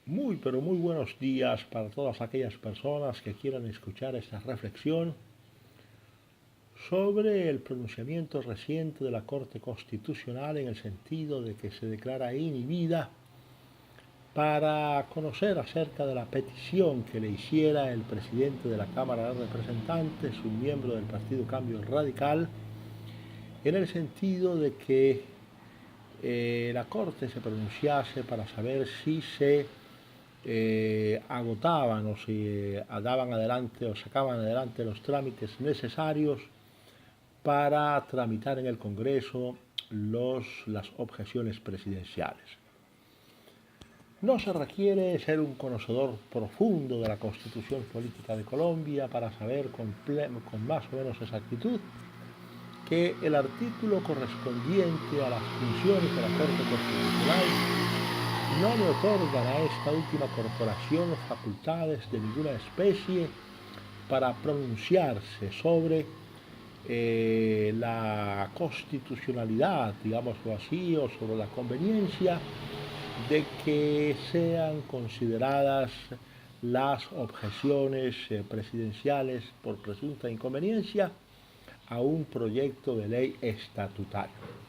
Muy, pero muy buenos días para todas aquellas personas que quieran escuchar esta reflexión sobre el pronunciamiento reciente de la Corte Constitucional en el sentido de que se declara inhibida para conocer acerca de la petición que le hiciera el presidente de la Cámara de Representantes, un miembro del Partido Cambio Radical, en el sentido de que la Corte se pronunciase para saber si se agotaban o si daban adelante o sacaban adelante los trámites necesarios para tramitar en el Congreso las objeciones presidenciales. No se requiere ser un conocedor profundo de la Constitución Política de Colombia para saber con más o menos exactitud que el artículo correspondiente a las funciones de la Corte Constitucional no le otorgan a esta última corporación facultades de ninguna especie para pronunciarse sobre la constitucionalidad, digámoslo así, o sobre la conveniencia de que sean consideradas las objeciones presidenciales por presunta inconveniencia a un proyecto de ley estatutario.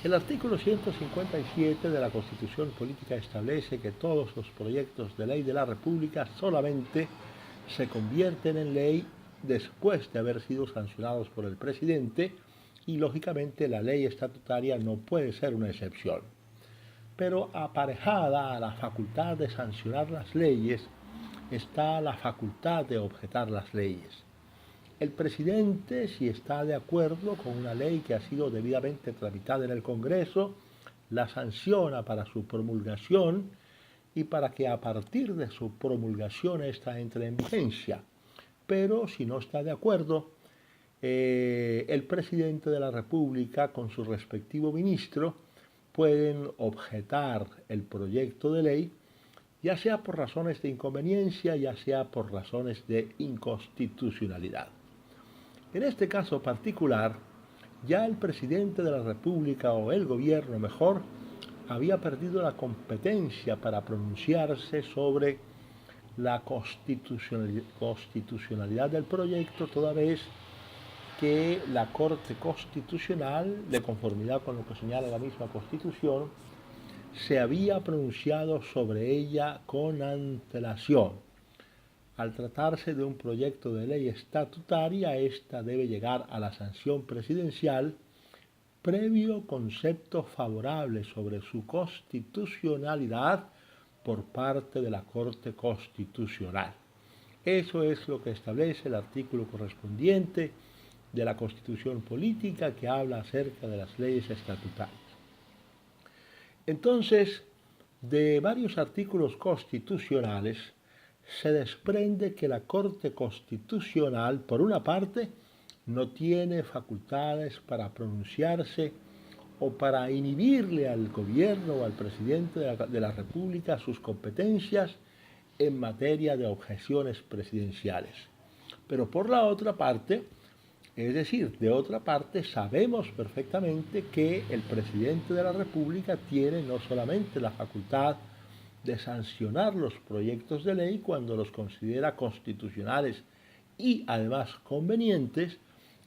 El artículo 157 de la Constitución Política establece que todos los proyectos de ley de la República solamente se convierten en ley después de haber sido sancionados por el presidente y, lógicamente, la ley estatutaria no puede ser una excepción. Pero aparejada a la facultad de sancionar las leyes está la facultad de objetar las leyes. El presidente, si está de acuerdo con una ley que ha sido debidamente tramitada en el Congreso, la sanciona para su promulgación y para que a partir de su promulgación ésta entre en vigencia. Pero si no está de acuerdo, el presidente de la República con su respectivo ministro pueden objetar el proyecto de ley, ya sea por razones de inconveniencia, ya sea por razones de inconstitucionalidad. En este caso particular, ya el presidente de la República o el gobierno mejor había perdido la competencia para pronunciarse sobre la constitucionalidad del proyecto, toda vez que la Corte Constitucional, de conformidad con lo que señala la misma Constitución, se había pronunciado sobre ella con antelación. Al tratarse de un proyecto de ley estatutaria, ésta debe llegar a la sanción presidencial previo concepto favorable sobre su constitucionalidad por parte de la Corte Constitucional. Eso es lo que establece el artículo correspondiente de la Constitución Política que habla acerca de las leyes estatutarias. Entonces, de varios artículos constitucionales se desprende que la Corte Constitucional, por una parte, no tiene facultades para pronunciarse o para inhibirle al gobierno o al presidente de la República sus competencias en materia de objeciones presidenciales. Pero por la otra parte, es decir, de otra parte, sabemos perfectamente que el presidente de la República tiene no solamente la facultad de sancionar los proyectos de ley cuando los considera constitucionales y además convenientes,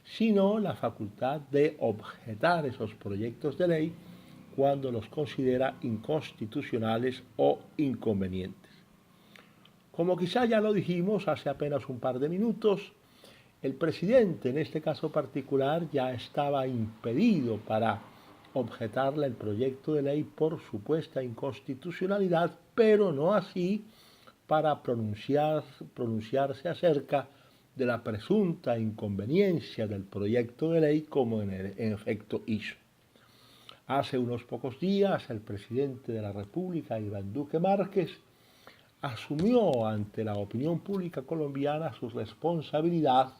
sino la facultad de objetar esos proyectos de ley cuando los considera inconstitucionales o inconvenientes. Como quizá ya lo dijimos hace apenas un par de minutos, el presidente en este caso particular ya estaba impedido para objetarle el proyecto de ley por supuesta inconstitucionalidad, pero no así para pronunciarse acerca de la presunta inconveniencia del proyecto de ley como en efecto hizo. Hace unos pocos días el presidente de la República, Iván Duque Márquez, asumió ante la opinión pública colombiana su responsabilidad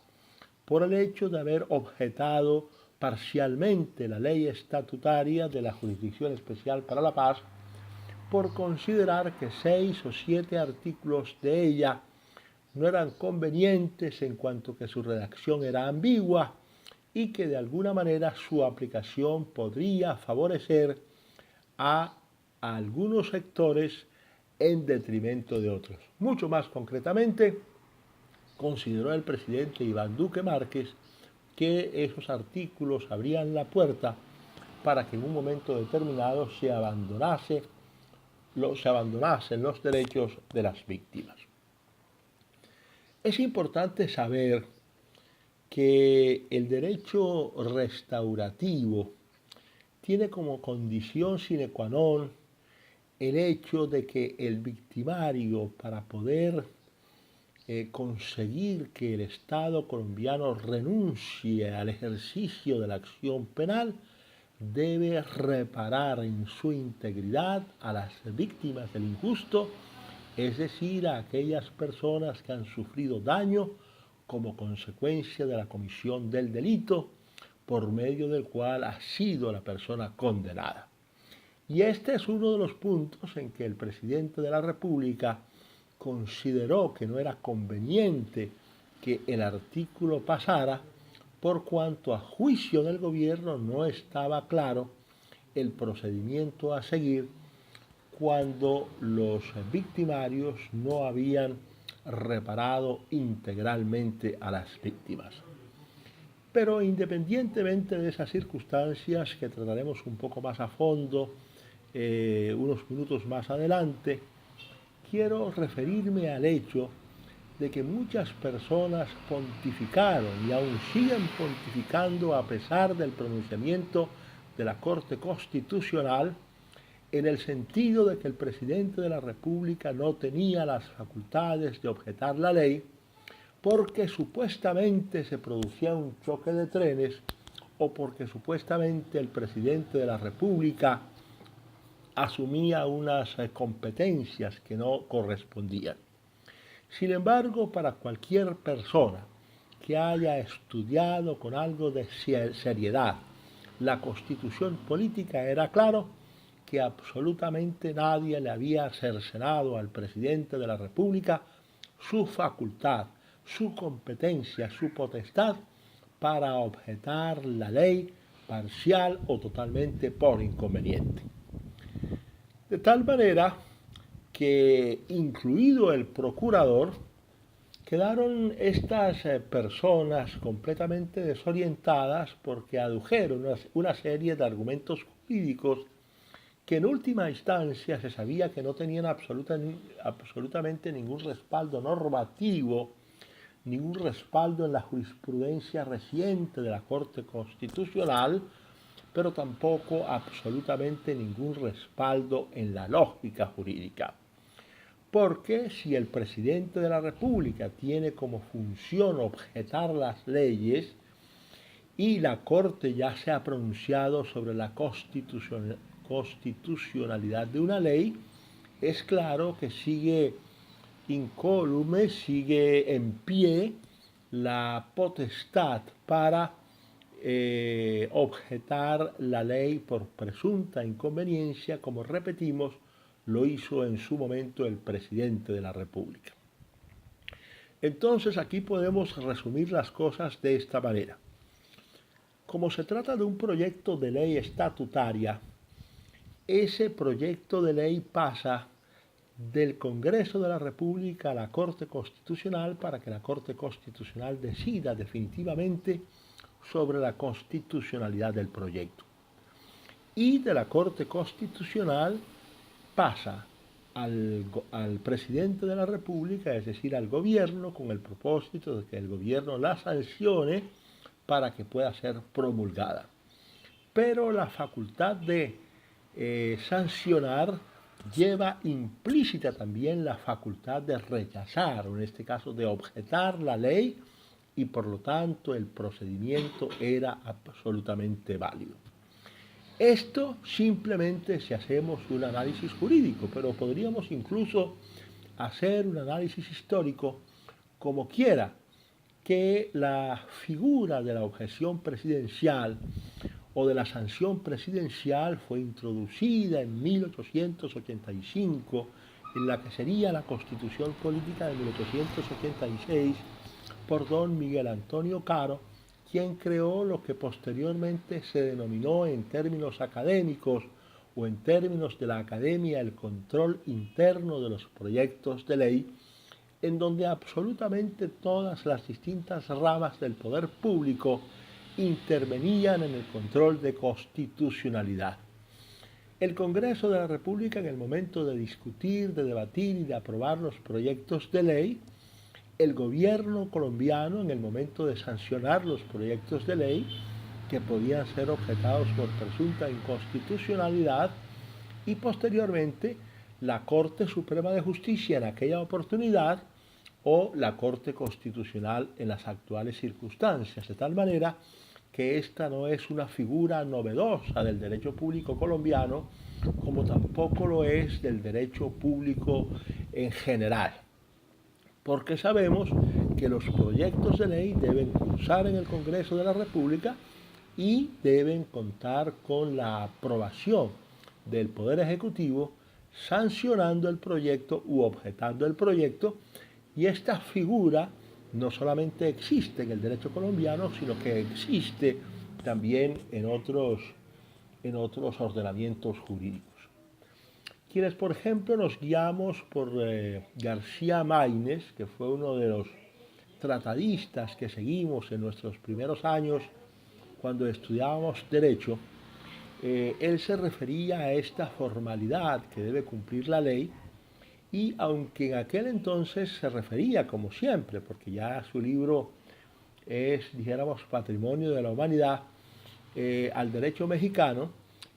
por el hecho de haber objetado parcialmente la ley estatutaria de la Jurisdicción Especial para la Paz por considerar que 6 o 7 artículos de ella no eran convenientes en cuanto que su redacción era ambigua y que de alguna manera su aplicación podría favorecer a algunos sectores en detrimento de otros. Mucho más concretamente, consideró el presidente Iván Duque Márquez que esos artículos abrían la puerta para que en un momento determinado se abandonasen los derechos de las víctimas. Es importante saber que el derecho restaurativo tiene como condición sine qua non el hecho de que el victimario, para poder conseguir que el Estado colombiano renuncie al ejercicio de la acción penal, debe reparar en su integridad a las víctimas del injusto, es decir, a aquellas personas que han sufrido daño como consecuencia de la comisión del delito por medio del cual ha sido la persona condenada. Y este es uno de los puntos en que el presidente de la República consideró que no era conveniente que el artículo pasara, por cuanto a juicio del gobierno no estaba claro el procedimiento a seguir cuando los victimarios no habían reparado integralmente a las víctimas. Pero independientemente de esas circunstancias que trataremos un poco más a fondo unos minutos más adelante, quiero referirme al hecho de que muchas personas pontificaron y aún siguen pontificando a pesar del pronunciamiento de la Corte Constitucional, en el sentido de que el presidente de la República no tenía las facultades de objetar la ley porque supuestamente se producía un choque de trenes o porque supuestamente el presidente de la República asumía unas competencias que no correspondían. Sin embargo, para cualquier persona que haya estudiado con algo de seriedad la Constitución política, era claro que absolutamente nadie le había cercenado al presidente de la República su facultad, su competencia, su potestad para objetar la ley parcial o totalmente por inconveniente. De tal manera que, incluido el procurador, quedaron estas personas completamente desorientadas porque adujeron una serie de argumentos jurídicos que en última instancia se sabía que no tenían absolutamente ningún respaldo normativo, ningún respaldo en la jurisprudencia reciente de la Corte Constitucional, pero tampoco absolutamente ningún respaldo en la lógica jurídica. Porque si el presidente de la República tiene como función objetar las leyes y la Corte ya se ha pronunciado sobre la constitucionalidad de una ley, es claro que sigue incólume, sigue en pie la potestad para objetar la ley por presunta inconveniencia, como repetimos, lo hizo en su momento el presidente de la República. Entonces aquí podemos resumir las cosas de esta manera. Como se trata de un proyecto de ley estatutaria, ese proyecto de ley pasa del Congreso de la República a la Corte Constitucional para que la Corte Constitucional decida definitivamente sobre la constitucionalidad del proyecto. Y de la Corte Constitucional pasa al presidente de la República, es decir, al gobierno, con el propósito de que el gobierno la sancione para que pueda ser promulgada. Pero la facultad de sancionar lleva implícita también la facultad de rechazar, o en este caso de objetar la ley, y por lo tanto el procedimiento era absolutamente válido. Esto simplemente si hacemos un análisis jurídico, pero podríamos incluso hacer un análisis histórico como quiera, que la figura de la objeción presidencial o de la sanción presidencial fue introducida en 1885, en la que sería la Constitución Política de 1886, por don Miguel Antonio Caro, quien creó lo que posteriormente se denominó en términos académicos o en términos de la academia, el control interno de los proyectos de ley, en donde absolutamente todas las distintas ramas del poder público intervenían en el control de constitucionalidad. El Congreso de la República, en el momento de discutir, de debatir y de aprobar los proyectos de ley, el gobierno colombiano, en el momento de sancionar los proyectos de ley que podían ser objetados por presunta inconstitucionalidad, y posteriormente la Corte Suprema de Justicia en aquella oportunidad o la Corte Constitucional en las actuales circunstancias, de tal manera que esta no es una figura novedosa del derecho público colombiano, como tampoco lo es del derecho público en general, porque sabemos que los proyectos de ley deben cursar en el Congreso de la República y deben contar con la aprobación del Poder Ejecutivo, sancionando el proyecto u objetando el proyecto, y esta figura no solamente existe en el derecho colombiano, sino que existe también en otros ordenamientos jurídicos. Quienes, por ejemplo, nos guiamos por García Maínez, que fue uno de los tratadistas que seguimos en nuestros primeros años cuando estudiábamos Derecho, él se refería a esta formalidad que debe cumplir la ley, y aunque en aquel entonces se refería, como siempre, porque ya su libro es, dijéramos, patrimonio de la humanidad, al derecho mexicano,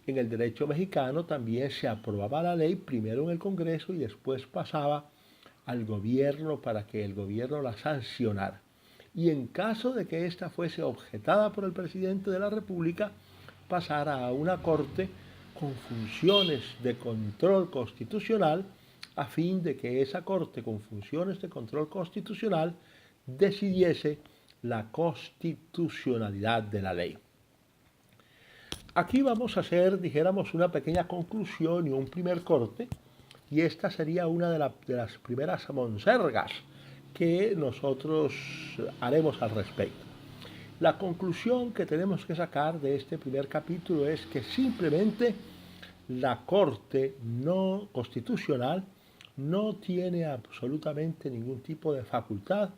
en el derecho mexicano también se aprobaba la ley primero en el Congreso y después pasaba al gobierno para que el gobierno la sancionara. Y en caso de que ésta fuese objetada por el presidente de la República, pasara a una corte con funciones de control constitucional, a fin de que esa corte con funciones de control constitucional decidiese la constitucionalidad de la ley. Aquí vamos a hacer, dijéramos, una pequeña conclusión y un primer corte, y esta sería una de las primeras monsergas que nosotros haremos al respecto. La conclusión que tenemos que sacar de este primer capítulo es que simplemente la Corte no constitucional no tiene absolutamente ningún tipo de facultad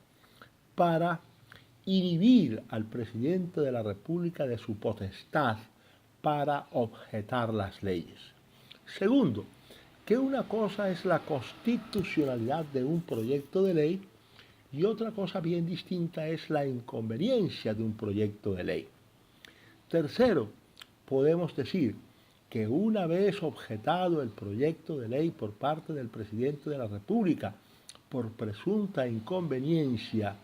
para inhibir al presidente de la República de su potestad para objetar las leyes. Segundo, que una cosa es la constitucionalidad de un proyecto de ley y otra cosa bien distinta es la inconveniencia de un proyecto de ley. Tercero, podemos decir que una vez objetado el proyecto de ley por parte del presidente de la República por presunta inconveniencia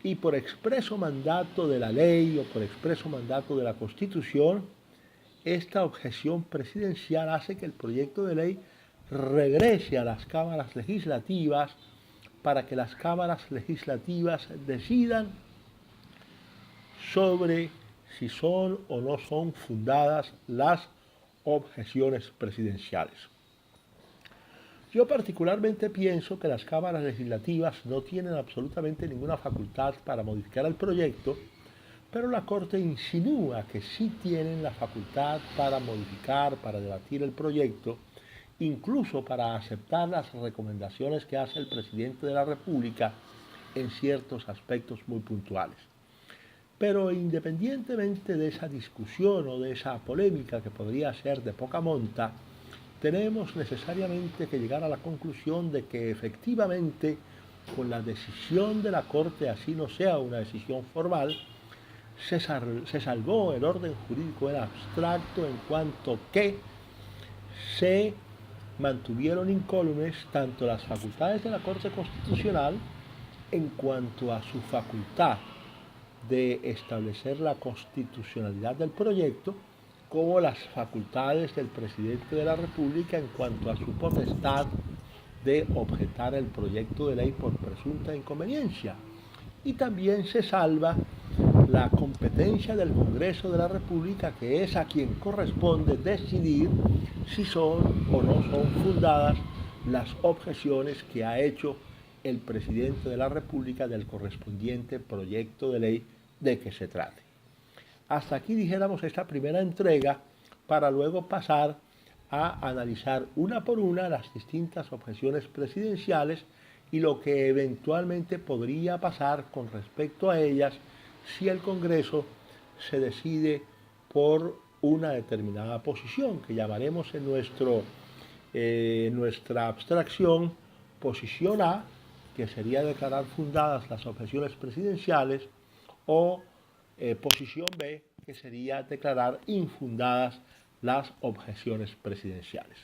y por expreso mandato de la ley o por expreso mandato de la Constitución, esta objeción presidencial hace que el proyecto de ley regrese a las cámaras legislativas para que las cámaras legislativas decidan sobre si son o no son fundadas las objeciones presidenciales. Yo particularmente pienso que las cámaras legislativas no tienen absolutamente ninguna facultad para modificar el proyecto, pero la Corte insinúa que sí tienen la facultad para modificar, para debatir el proyecto, incluso para aceptar las recomendaciones que hace el presidente de la República en ciertos aspectos muy puntuales. Pero independientemente de esa discusión o de esa polémica que podría ser de poca monta, tenemos necesariamente que llegar a la conclusión de que efectivamente con la decisión de la Corte, así no sea una decisión formal, se salvó el orden jurídico en abstracto en cuanto que se mantuvieron incólumes tanto las facultades de la Corte Constitucional en cuanto a su facultad de establecer la constitucionalidad del proyecto, como las facultades del presidente de la República en cuanto a su potestad de objetar el proyecto de ley por presunta inconveniencia. Y también se salva la competencia del Congreso de la República, que es a quien corresponde decidir si son o no son fundadas las objeciones que ha hecho el presidente de la República del correspondiente proyecto de ley de que se trate. Hasta aquí dijéramos esta primera entrega para luego pasar a analizar una por una las distintas objeciones presidenciales y lo que eventualmente podría pasar con respecto a ellas si el Congreso se decide por una determinada posición que llamaremos en nuestra abstracción posición A, que sería declarar fundadas las objeciones presidenciales, o posición B, que sería declarar infundadas las objeciones presidenciales.